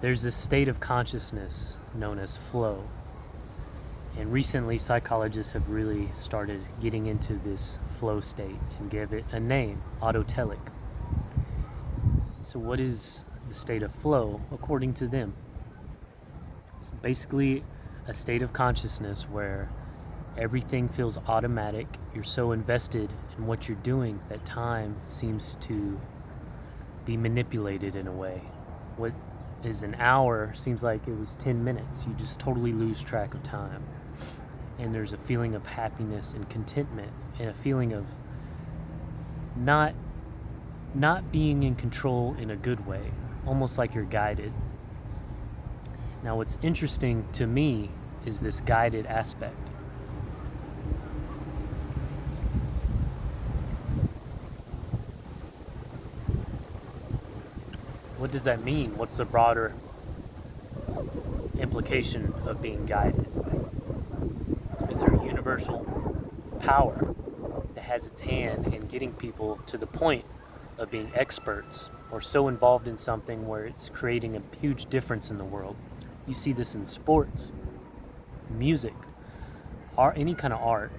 There's this state of consciousness known as flow. And recently, psychologists have really started getting into this flow state and give it a name, autotelic. So what is the state of flow according to them? It's basically a state of consciousness where everything feels automatic. You're so invested in what you're doing that time seems to be manipulated in a way. What is an hour seems like it was 10 minutes. You just totally lose track of time. And there's a feeling of happiness and contentment and a feeling of not being in control in a good way, almost like you're guided. Now, what's interesting to me is this guided aspect. What does that mean? What's the broader implication of being guided? Is there a universal power that has its hand in getting people to the point of being experts or so involved in something where it's creating a huge difference in the world? You see this in sports, music, art, any kind of art.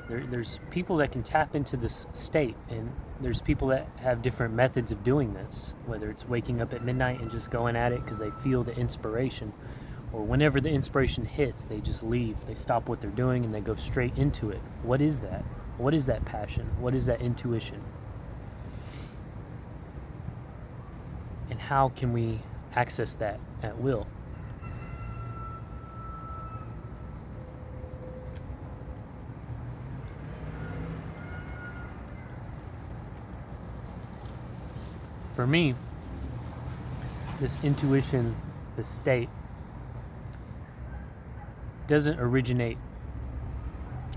There's people that can tap into this state, and there's people that have different methods of doing this, whether it's waking up at midnight and just going at it because they feel the inspiration, or whenever the inspiration hits, they just leave. They stop what they're doing and they go straight into it. What is that? What is that passion? What is that intuition? And how can we access that at will? For me, this intuition, this state, doesn't originate,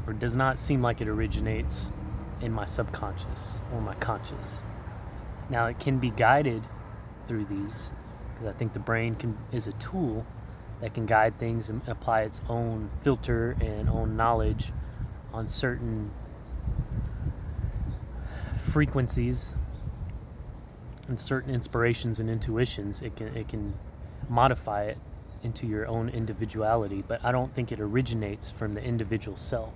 or does not seem like it originates in my subconscious or my conscious. Now, it can be guided through these, because I think the brain is a tool that can guide things and apply its own filter and own knowledge on certain frequencies and certain inspirations and intuitions. It can modify it into your own individuality, but I don't think it originates from the individual self.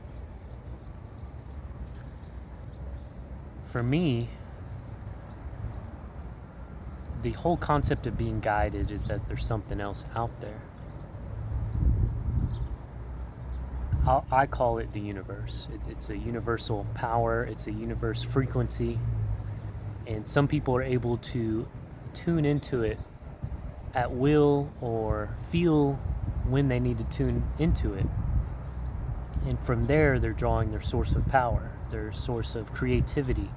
For me, the whole concept of being guided is that there's something else out there. I call it the universe. It's a universal power, it's a universe frequency, and some people are able to tune into it at will or feel when they need to tune into it. And from there, they're drawing their source of power, their source of creativity.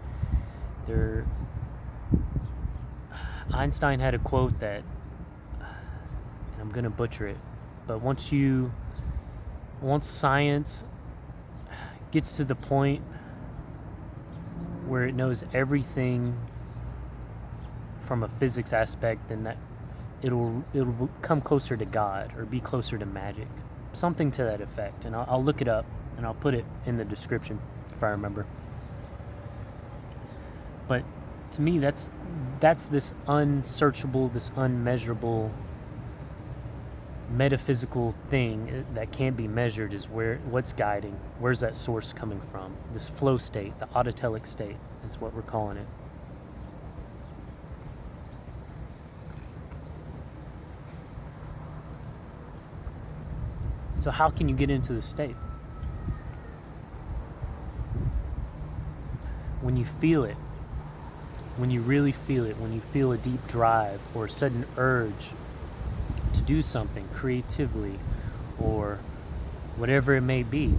Einstein had a quote that, and I'm going to butcher it, but once science gets to the point where it knows everything from a physics aspect, then that it'll come closer to God or be closer to magic, something to that effect. And I'll look it up and I'll put it in the description if I remember. But to me, that's this unsearchable, this unmeasurable, metaphysical thing that can't be measured. Is what's guiding. Where's that source coming from? This flow state, the autotelic state, is what we're calling it. So how can you get into the state? When you feel it, when you really feel it, when you feel a deep drive or a sudden urge to do something creatively or whatever it may be,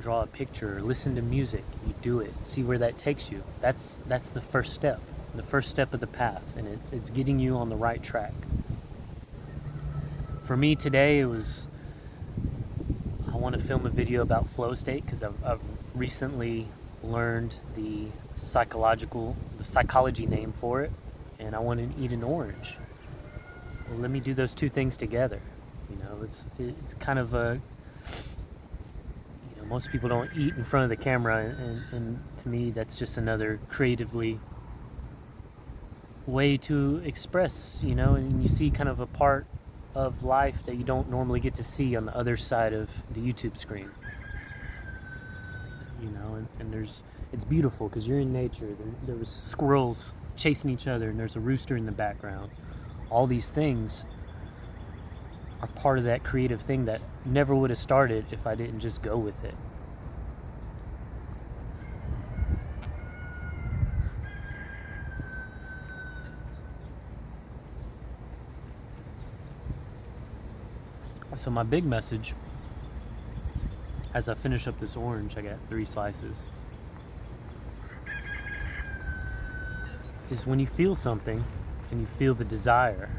draw a picture or listen to music, you do it, see where that takes you. That's the first step of the path, and it's getting you on the right track. For me today, I want to film a video about flow state because I've recently learned the psychology name for it, and I want to eat an orange. Well, let me do those two things together. It's kind of a, most people don't eat in front of the camera, and to me that's just another creatively way to express, and you see kind of a part of life that you don't normally get to see on the other side of the YouTube screen. And it's beautiful because you're in nature. There was squirrels chasing each other, and there's a rooster in the background. All these things are part of that creative thing that never would have started if I didn't just go with it. So my big message, as I finish up this orange, I got 3 slices, is when you feel something and you feel the desire,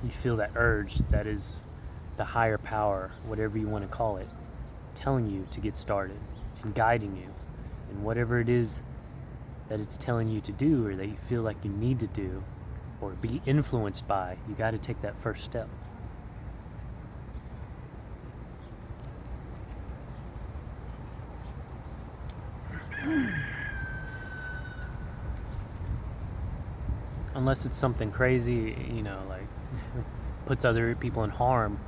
you feel that urge that is the higher power, whatever you want to call it, telling you to get started and guiding you in whatever it is that it's telling you to do or that you feel like you need to do or be influenced by. You got to take that first step. Unless it's something crazy, like puts other people in harm,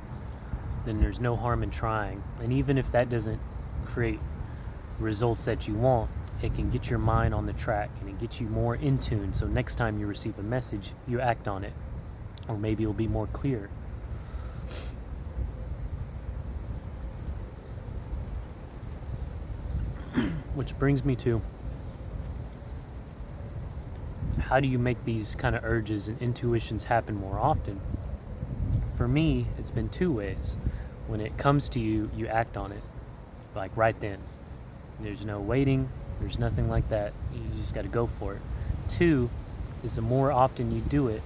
then there's no harm in trying. And even if that doesn't create results that you want, it can get your mind on the track and it gets you more in tune. So next time you receive a message, you act on it, or maybe it'll be more clear. Which brings me to, how do you make these kind of urges and intuitions happen more often? For me, it's been 2 ways. When it comes to you, you act on it, like right then. There's no waiting, there's nothing like that. You just got to go for it. 2 is the more often you do it,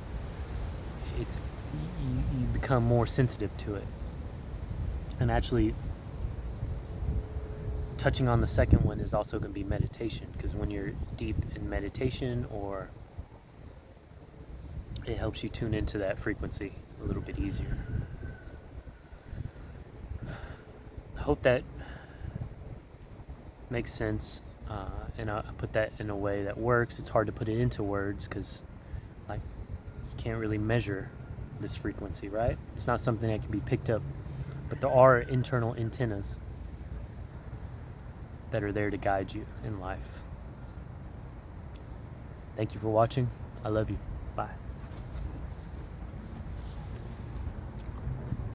you become more sensitive to it. And actually, touching on the second one is also going to be meditation, because when you're deep in meditation, or it helps you tune into that frequency a little bit easier. I hope that makes sense, and I put that in a way that works. It's hard to put it into words because, like, you can't really measure this frequency, right? It's not something that can be picked up, but there are internal antennas that are there to guide you in life. Thank you for watching. I love you.